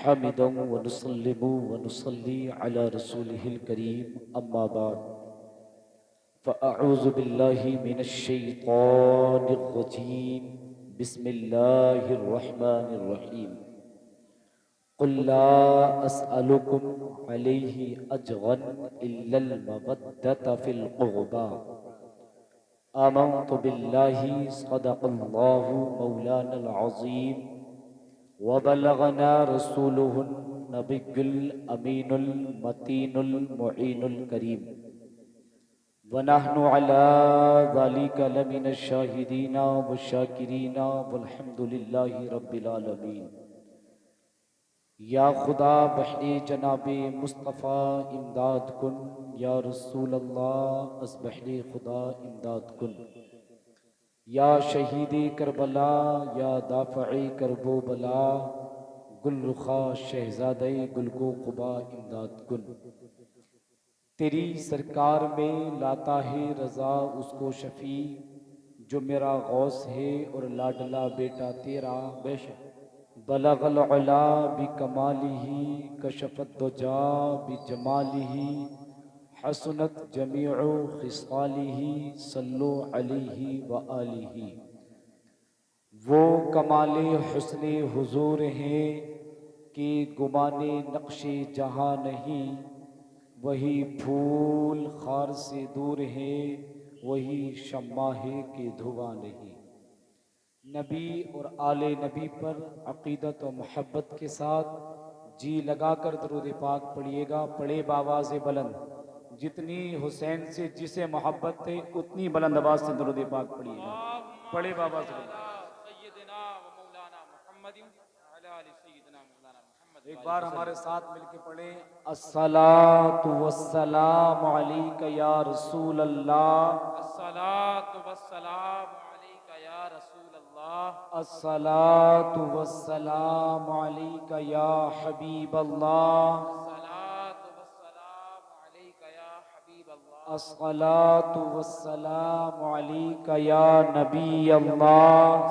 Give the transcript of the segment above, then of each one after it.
हामिदन व नुसल्लिमु व नुसल्ली अला रसूलिहिल करीम अम्मा बाद फ़अऊज़ु बिल्लाहि मिनश शैतानिर रजीम बिस्मिल्लाहिर रहमानिर रहीम क़ुल ला अस्अलुकुम अलैहि अजरन इल्लल मवद्दत फ़िल क़ुरबा आमन्तु बिल्लाहि सदक़ल्लाहु मौलानल अज़ीम व बलगना रसूलुहुन नबियुल अमीनुल मतीनुल मुईनुल करीम व नहनु अला ज़ालिका लमिनश शाहिदीना व शाकिरीना वल्हम्दुलिल्लाहि रब्बिल आलमीन। या खुदा बहरे जनाबे मुस्तफ़ा इमदाद कुन, या रसूल अल्लाह अस बहरे खुदा इमदाद कुन। या शहीद करबला या दाफ़े करबो बला, गुल रुखा शहज़ादे गुल को क़ुबा इमदाद कुन। तेरी सरकार में लाता है रज़ा उसको शफ़ी, जो मेरा गौस है और लाडला बेटा तेरा। बेशक बलगल अला बि कमालिही कशफत दुजा बि जमालिही हसनत जमीउ खिसालिही सल्लु अलैहि व आलिही। वो कमाले हुस्ने हुजूर हैं कि गुमाने नक्शे जहाँ नहीं, वही फूल खार से दूर है वही शम्माहे के धुआं नहीं। नबी और आले नबी पर अक़ीदत और मोहब्बत के साथ जी लगाकर दरूद पाक पढ़िएगा। पढ़े बावाज़ बुलंद, जितनी हुसैन से जिसे मोहब्बत थे उतनी बुलंद आवाज़ से दरूद पाक पढ़िएगा। पढ़े बावाज़ बुलंद। एक बार हमारे साथ मिलके पढ़े, अस्सलातु वस्सलामु अलैका या रसूल अल्लाह, अस्सलातु वस्सलामु अलैका या रसूल अल्लाह, अस्सलातु वस्सलामु अलैका या हबीब अल्लाह, अस्सलातु वस्सलामु अलैका या हबीब अल्लाह, अस्सलातु वस्सलामु अलैका या नबी अल्लाह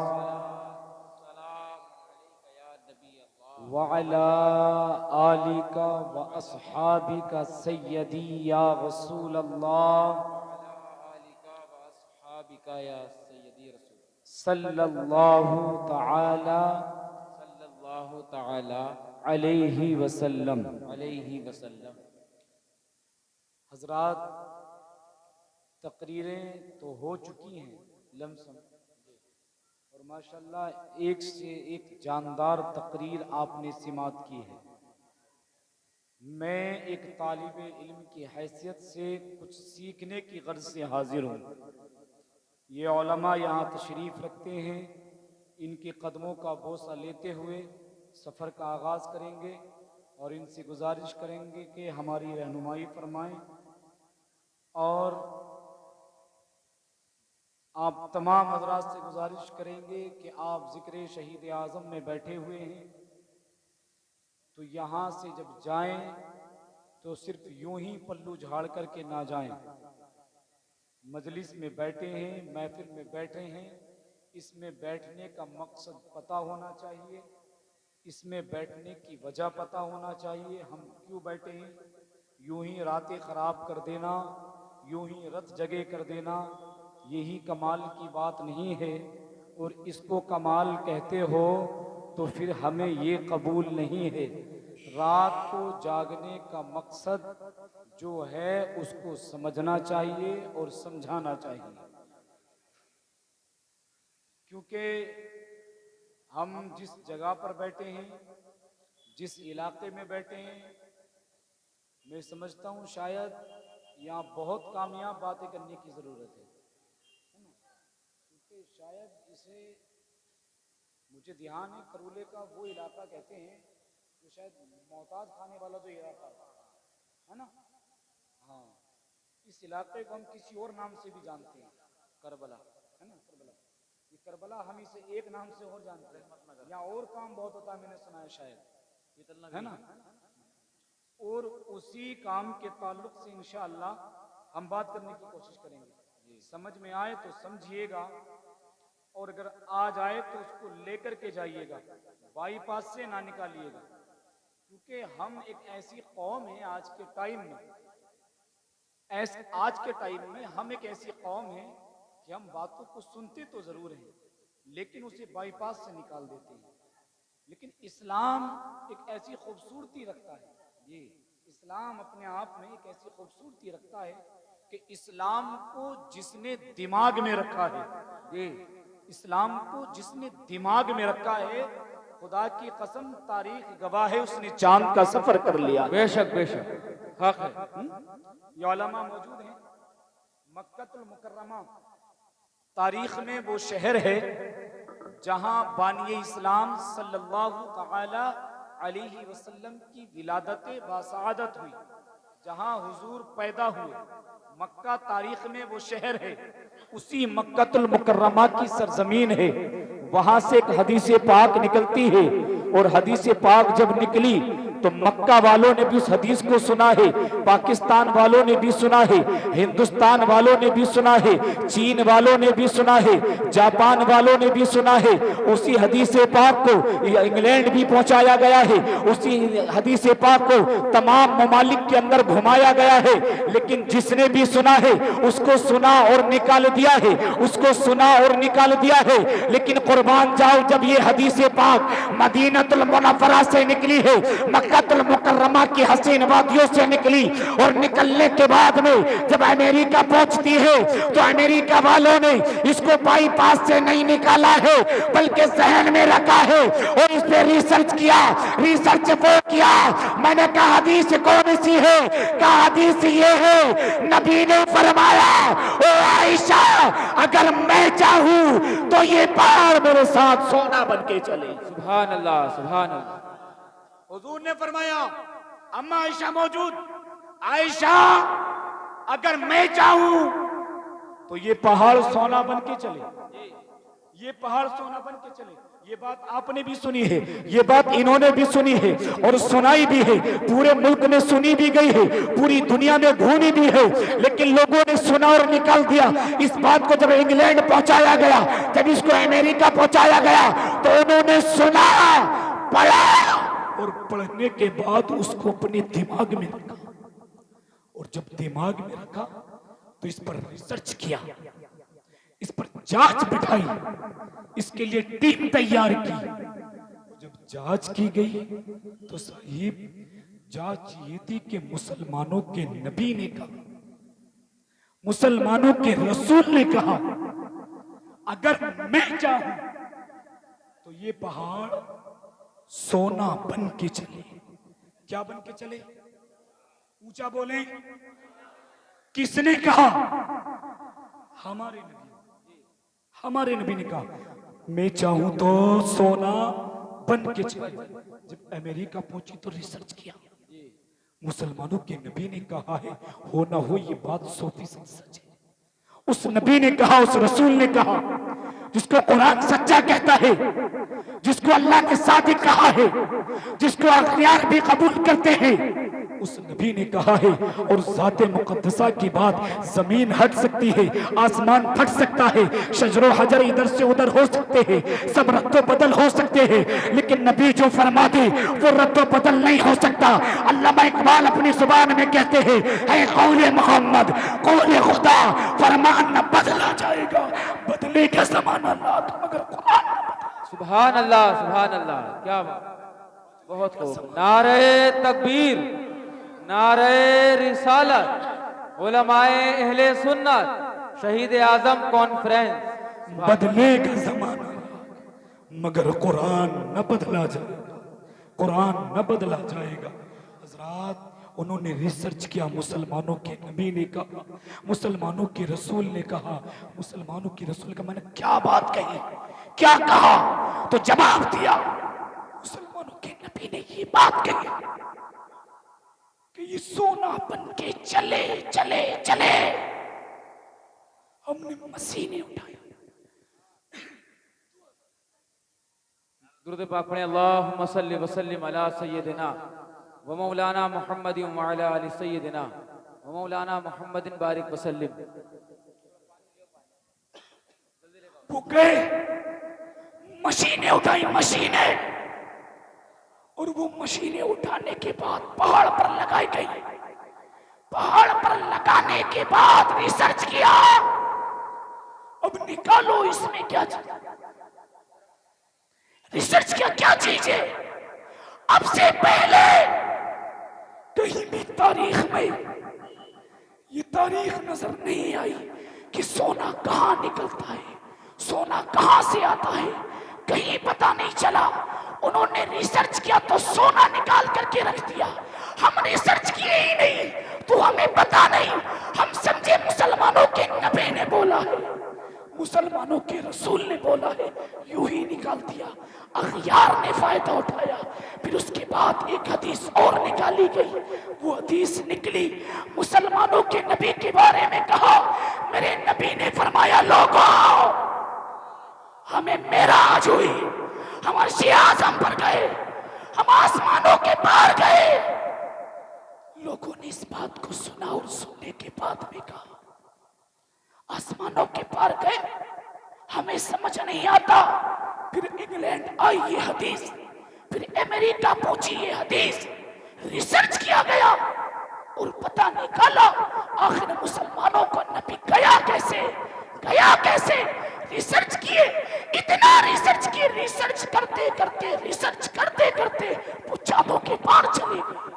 सलामु अलैका या नबी अल्लाह, व अला आलिका व अस्हाबिका सय्यदी या रसूल अल्लाह अला आलिका व अस्हाबिका या सय्यदी रसूल सल्लल्लाहु तआला सल्लल्लाहु तआला अलैहि वसल्लम। अलैहि वसल्लम। हजरात, तकरीरें तो हो चुकी हैं लमसम, और माशाल्लाह एक से एक जानदार तकरीर आपने सिमात की है। मैं एक तालिब इल्म की हैसियत से कुछ सीखने की गर्ज से हाजिर हूँ। ये उलमा यहाँ तशरीफ़ रखते हैं, इनके कदमों का बोसा लेते हुए सफ़र का आगाज़ करेंगे और इनसे गुजारिश करेंगे कि हमारी रहनुमाई फरमाएं। और आप तमाम हजरात से गुजारिश करेंगे कि आप ज़िक्र शहीद आज़म में बैठे हुए हैं, तो यहाँ से जब जाएं तो सिर्फ यूं ही पल्लू झाड़ करके ना जाएं। मजलिस में बैठे हैं, महफिल में बैठे हैं, इसमें बैठने का मकसद पता होना चाहिए, इसमें बैठने की वजह पता होना चाहिए। हम क्यों बैठे हैं? यूं ही रातें ख़राब कर देना, यूं ही रत जगह कर देना, यही कमाल की बात नहीं है। और इसको कमाल कहते हो तो फिर हमें ये कबूल नहीं है। रात को जागने का मकसद जो है उसको समझना चाहिए और समझाना चाहिए, क्योंकि हम जिस जगह पर बैठे हैं, जिस इलाके में बैठे हैं, मैं समझता हूँ शायद यहाँ बहुत कामयाब बातें करने की ज़रूरत है ना, क्योंकि शायद इसे, मुझे ध्यान है करूले का वो इलाका कहते हैं जो शायद मोहताज खाने वाला जो इलाका है ना, हाँ, इस इलाके को हम किसी और नाम से भी जानते हैं, करबला है ना, करबला। ये करबला हम इसे एक नाम से और जानते हैं। यहाँ और काम बहुत होता है, मैंने सुना है शायद, है ना। और उसी काम के ताल्लुक से इंशाअल्लाह हम बात करने की कोशिश करेंगे। समझ में आए तो समझिएगा, और अगर आ जाए तो उसको लेकर के जाइएगा, बाईपास से ना निकालिएगा। क्योंकि हम एक ऐसी कौम है आज के टाइम में, आज के टाइम में हम एक ऐसी कौम है कि हम बातों को सुनते तो जरूर हैं लेकिन उसे बाईपास से निकाल देते हैं। लेकिन इस्लाम एक ऐसी खूबसूरती रखता है, ये इस्लाम अपने आप में एक ऐसी खूबसूरती रखता है कि इस्लाम को जिसने दिमाग में रखा है, ये इस्लाम को जिसने दिमाग में रखा है, खुदा की कसम तारीख गवाह है उसने चांद का सफर कर लिया। बेशक बेशक हक है। ये उलमा मौजूद हैं। मक्कतुल मुकर्रमा तारीख में वो शहर है जहां बानी इस्लाम सल्लल्लाहु तआला अलैहि वसल्लम की विलादत बासआदत हुई, जहां हुजूर पैदा हुए। मक्का तारीख में वो शहर है, उसी मक्कतुल मुकर्रमा की सरजमीन है। वहां से एक हदीस पाक निकलती है और हदीस पाक जब निकली तो मक्का वालों ने भी उस हदीस को सुना है, पाकिस्तान वालों ने भी सुना है, हिंदुस्तान वालों ने भी सुना है, चीन वालों ने भी सुना है, जापान वालों ने भी सुना है। उसी हदीस पाक को इंग्लैंड भी पहुंचाया गया है, उसी हदीस पाक को तमाम ममालिक के अंदर घुमाया गया है। लेकिन जिसने भी सुना है उसको सुना और निकाल दिया है, उसको सुना और निकाल दिया है। लेकिन कुर्बान जाओ, जब ये हदीस पाक मदीनतुल मुनव्वरा से निकली है, मक्कातुल मुकर्रमा की हसीन वादियों से निकली, और निकलने के बाद में जब अमेरिका पहुंचती है तो अमेरिका वालों ने इसको बाईपास से नहीं निकाला है बल्कि जहन में रखा है और इस पे रिसर्च किया। रिसर्च वो किया, मैंने कहा हदीस कौन सी है? कहा हदीस ये है, नबी ने फरमाया ओ आयशा अगर मैं चाहूं तो ये पहाड़ मेरे साथ सोना बन के चले। सुभान अल्लाह सुभान अल्लाह। हुजूर ने फरमाया, अम्मा आयशा मौजूद, आयशा अगर मैं चाहूं तो ये पहाड़ सोना बन के चले, ये पहाड़ सोना बन के चले। ये बात आपने भी सुनी है, ये बात इन्होंने भी सुनी है और सुनाई भी है, पूरे मुल्क में सुनी भी गई है, पूरी दुनिया में घूमी भी है। लेकिन लोगों ने सुना और निकाल दिया। इस बात को जब इंग्लैंड पहुंचाया गया, जब इसको अमेरिका पहुंचाया गया तो उन्होंने सुना, पढ़ा और पढ़ने के बाद उसको अपने दिमाग में रखा, और जब दिमाग में रखा तो इस पर रिसर्च किया, इस पर जांच बिठाई, इसके लिए टीम तैयार की। जब जांच की गई तो साहिब जांच ये थी कि मुसलमानों के नबी ने कहा, मुसलमानों के रसूल ने कहा अगर मैं चाहूं तो ये पहाड़ सोना बन के चले। क्या बन के चले? ऊंचा बोले। किसने कहा? हमारे नबी ने कहा मैं चाहूं तो सोना बन के चले। जब अमेरिका पहुंची तो रिसर्च किया, मुसलमानों के नबी ने कहा है, हो ना हो ये बात 100% सच है। उस नबी ने कहा, उस रसूल ने कहा, जिसको कुरान सच्चा कहता है, जिसको अल्लाह के साथ कहा है, जिसको अख्तियार भी कबूल करते हैं, उस नबी ने कहा है। और ज़ाते मुक़द्दसा की बात, जमीन हट सकती है, आसमान फट सकता है, शजरो हजर इधर से उधर हो सकते हैं, सब रद्दो बदल हो सकते हैं, लेकिन नबी जो फरमा दे वो रद्दो बदल नहीं हो सकता। अल्लामा इकबाल अपनी जुबान में कहते हैं, है कौले मोहम्मद कौले खुदा, फरमान न बदला जाएगा, बदलेगा ज़माना ना मगर कुरान। सुभान अल्लाह सुभान अल्लाह। क्या बात, बहुत खूब। नारे तकबीर, नारे रिसालत, उलमाए अहले सुन्नत, शहीद आजम कॉन्फ्रेंस। बदलेगा जमाना मगर कुरान न बदला जाएगा, कुरान न बदला जाएगा। हजरात, उन्होंने रिसर्च किया, मुसलमानों के नबी ने कहा, मुसलमानों के रसूल ने कहा, मुसलमानों के रसूल का मैंने क्या बात कही, क्या कहा? तो जवाब दिया, मुसलमानों के नबी ने ये बात कही कि ये सोना बन के चले चले चले। हमने मसीने उठाया। दुरूद पाक पढ़ें। अल्लाहुम्मा सल्लि व सल्लिम अला सय्यदिना व मौलाना मुहम्मदिन व अला आलि सय्यदिना व मौलाना मुहम्मदिन बारिक व सल्लिम। वो गए, मशीनें उठाई, मशीनें, और वो मशीनें उठाने के बाद पहाड़ पर लगाई गई। पहाड़ पर लगाने के बाद रिसर्च किया, अब निकालो इसमें क्या चीज, रिसर्च किया क्या चीज है। अब से पहले कहीं भी तारीख में ये तारीख नजर नहीं आई कि सोना कहां निकलता है, सोना कहां से आता है, कहीं पता नहीं चला। उन्होंने रिसर्च किया तो सोना निकाल करके रख दिया। हम रिसर्च किए ही नहीं तो हमें पता नहीं। हम समझे मुसलमानों के नबी ने बोला है, मुसलमानों के रसूल ने बोला है, यूं ही निकाल दिया। अखियार ने फायदा उठाया। फिर उसके बाद एक हदीस और निकाली गई। वो हदीस निकली, मुसलमानों के नबी के बारे में कहा, मेरे नबी ने फरमाया, लोगों हमें मेराज हुई, हम अर्श आज़म पर गए, हम आसमानों के पार गए। लोगों ने इस बात को सुना और सुनने के बाद में कहा, आसमानों के पार गए, हमें समझ नहीं आता। फिर इंग्लैंड आई ये हदीस, फिर अमेरिका पहुंची ये हदीस, रिसर्च किया गया और पता निकाला आखिर मुसलमानों को नबी गया कैसे, गया कैसे। रिसर्च किए, इतना रिसर्च किए, रिसर्च करते करते, रिसर्च करते करते वो चांदों के पार चले गए।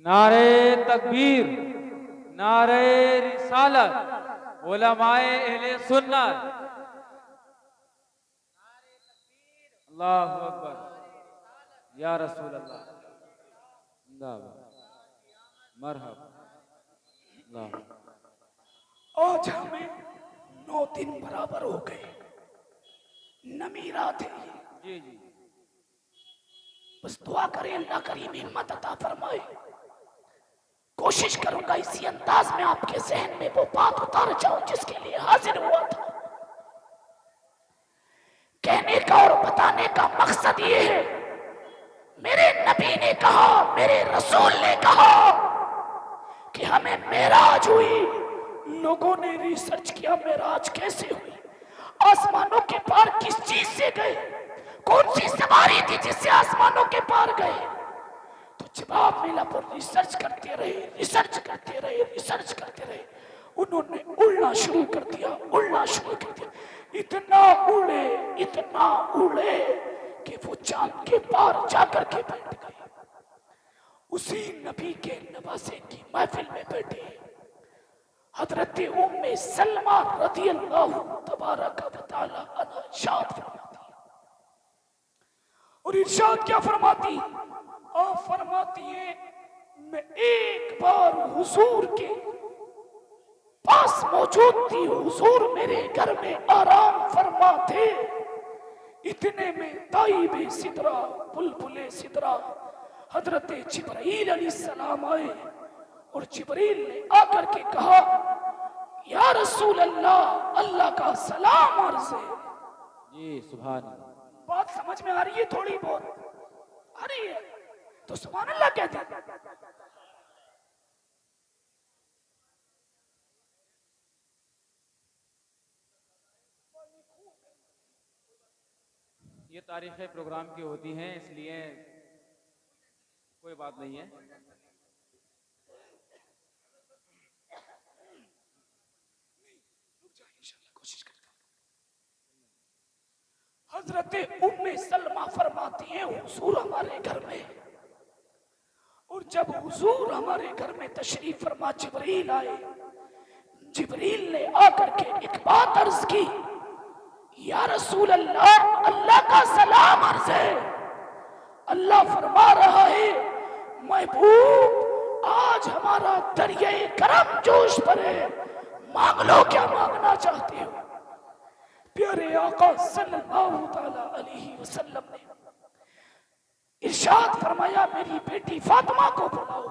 नारे तकबीर, नारे रिसालत, उलमाए अहले सुन्नत, अल्लाहु अकबर, या रसूल अल्लाह, मरहबा। आज हमें 9 दिन बराबर हो गए, नमी रात है जी जी, बस दुआ करें अल्लाह करीम हिम्मत अता फरमाए। कोशिश करूंगा इसी अंदाज में आपके जहन में वो बात उतार जाऊं जिसके लिए हाजिर हुआ था। कहने का और बताने का मकसद ये है, मेरे नबी ने कहा, मेरे रसूल ने कहा कि हमें मेराज हुई। लोगों ने रिसर्च किया, मेराज कैसे हुई, आसमानों के पार किस चीज से गए, कौन सी सवारी थी जिससे आसमानों के पार गए। तो जवाब मिला, पर रिसर्च करते रहे, रिसर्च करते रहे, रिसर्च करते रहे। उन्होंने उड़ना शुरू कर दिया, उड़ना शुरू कर दिया। इतना उड़े, इतना उड़े कि वो चांद के पार जाकर के बैठ गए। उसी नबी के नवासे की महफिल में बैठे हजरत उम्मे सलमा रज़ियल्लाहु तबारक व तआला अन्हा इरशाद फरमाती, और इरशाद क्या फरमाती, आप फरमाती है, मैं एक बार हुजूर के पास मौजूद थी, हुजूर मेरे घर में आराम फरमा थे। इतने में ताइबे सिदरा, बुलबुले सिदरा, हजरत जिब्राइल अलैहिस्सलाम आए और जिब्राइल ने आकर के कहा, या रसूल अल्लाह, अल्लाह का सलाम अर्ज़ है। जी सुभान अल्लाह। बात समझ में आ रही है, थोड़ी बहुत आ रही है तो सुभान अल्लाह कहते हैं। ये तारीखें प्रोग्राम की होती हैं, इसलिए कोई बात नहीं है। हजरत उम्मे सलमा फरमाती हैं, हुजूर हमारे घर में, और जब हुजूर हमारे घर में तशरीफ फरमा जिब्रील आए, जिब्रील ने आकर के एक बात अर्ज की, या रसूल अल्लाह, अल्लाह का सलाम अर्ज है। अल्लाह फरमा रहा है, महबूब आज हमारा दरियाए करम जोश पर है, मांग लो क्या मांगना चाहते हो। प्यारे आका सल्लल्लाहु तआला अलैहि वसल्लम ने इरशाद फरमाया, मेरी बेटी फातिमा को बुलाओ,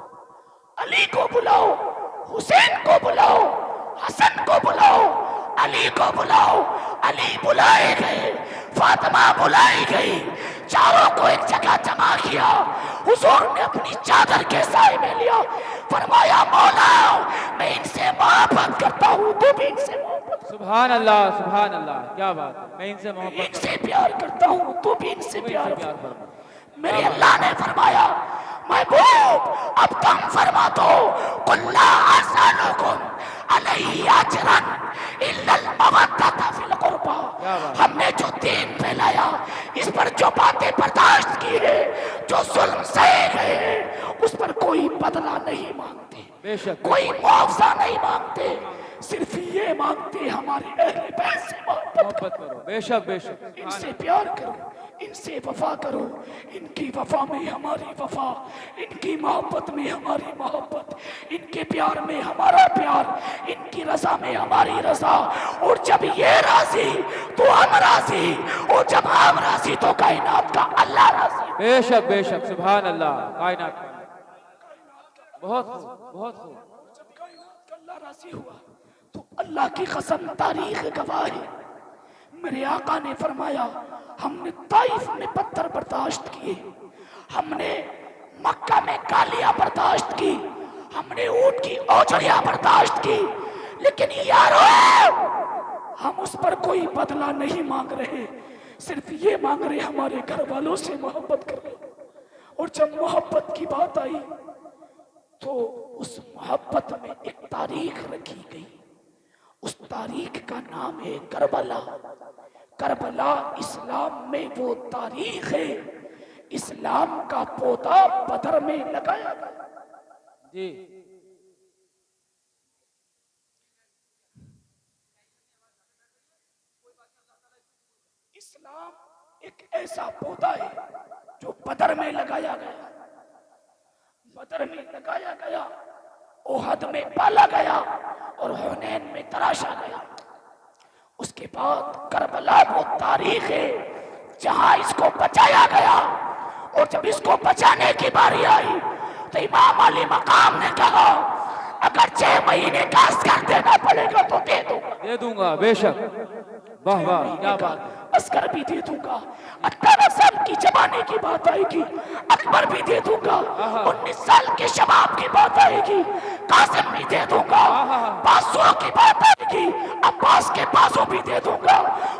अली को बुलाओ, हुसैन को बुलाओ, हसन को बुलाओ, अली को बुलाओ। अली बुलाए गए, फातिमा बुलाई गई। चारों को एक जगह जमा किया, हुजूर ने अपनी चादर के साए में लिया, फरमाया मौला मैं इनसे मोहब्बत करता हूँ, तू भी इनसे मोहब्बत। सुभान अल्लाह, सुभान अल्लाह, क्या बात है। मैं इनसे मोहब्बत, इनसे प्यार करता हूँ, तू भी इनसे प्यार फरमा। कर। मेरे अल्लाह ने फरमाया महबूब अब तुम फरमा दो, कुल्ला आसानुकुम अलैहि अजरन इल्लल मवद्दत फिल कुर्बा। हमने जो दीन फैलाया, इस पर जो बातें बर्दाश्त की है, जो जुल्म सहे गए हैं, उस पर कोई बदला नहीं मांगते, बेशक कोई मुआवजा नहीं मांगते, सिर्फ ये मांगते हमारे अहले बैत से मोहब्बत करो। बेशक बेशक, इनसे प्यार करो, इनसे वफा करो, इनकी वफा में हमारी वफा, इनकी मोहब्बत में हमारी मोहब्बत, इनके प्यार में हमारा प्यार, इनकी रजा में हमारी रजा। और जब ये राजी तो हम राजी, और जब हम राजी तो कायनात का अल्लाह राजी। बेशक बेशक, सुभान अल्लाह। कायनात का बहुत खूब, बहुत खूब। जब कायनात का अल्लाह राजी हुआ तो अल्लाह की कसम तारीख गवाह है, मेरे आका ने फरमाया हमने ताइफ में पत्थर बर्दाश्त किए, हमने मक्का में गालियां बर्दाश्त की, हमने ऊंट की औजड़ियां बर्दाश्त की, लेकिन यारो हम उस पर कोई बदला नहीं मांग रहे, सिर्फ ये मांग रहे हमारे घर वालों से मोहब्बत कर रहे। और जब मोहब्बत की बात आई तो उस मोहब्बत में एक तारीख रखी गई, उस तारीख का नाम है करबला। करबला इस्लाम में वो तारीख है, इस्लाम का पौधा बदर में लगाया गया। जी, इस्लाम एक ऐसा पौधा है जो बदर में लगाया गया, बदर में लगाया गया, ओहद में पाला गया और हुनैन में तराशा गया। उसके बाद करबला वो तारीख है जहां इसको बचाया गया, और जब इसको बचाने की बारी आई तो इमाम अली मकाम ने कहा अगर 6 महीने का अस्कर देना पड़ेगा तो दे दूंगा। बेशक, वाह वाह, क्या बात। अस्कर भी दे दूंगा, 18 साल की जवानी की बात आएगी अकबर भी दे दूंगा, 19 साल के शबाब की बात आएगी कासिम भी दे दूंगा, 500 की बात आएगी अब्बास के बाजू भी दे दूंगा,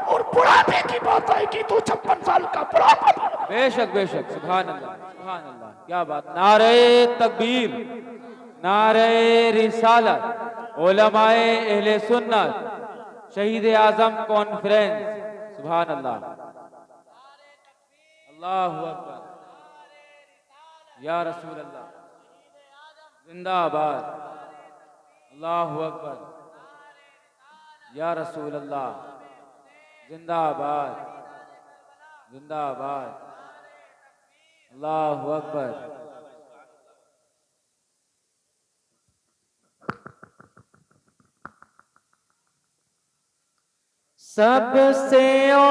और बुढ़ापे की बात आएगी तो 56 साल का बुढ़ापा भी। बेशक बेशक, सुभान अल्लाह, सुभान अल्लाह, क्या बात। नारे तकबीर, नारे रिसालत, उलमाए अहले सुन्नत, शहीद आजम कॉन्फ्रेंस, सुभान अल्लाह, अल्लाहु अकबर, या रसूल अल्लाह, जिंदाबाद, अल्लाहु अकबर, या रसूल अल्लाह, जिंदाबाद, जिंदाबाद, अल्लाहु अकबर। सबसे औला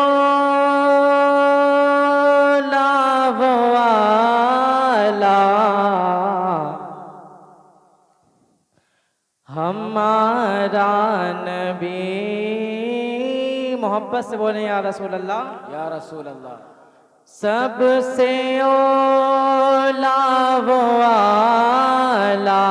वाला हमारा नबी, मोहब्बत से बोले या रसूल अल्लाह, या रसूल अल्लाह। सबसे औला वाला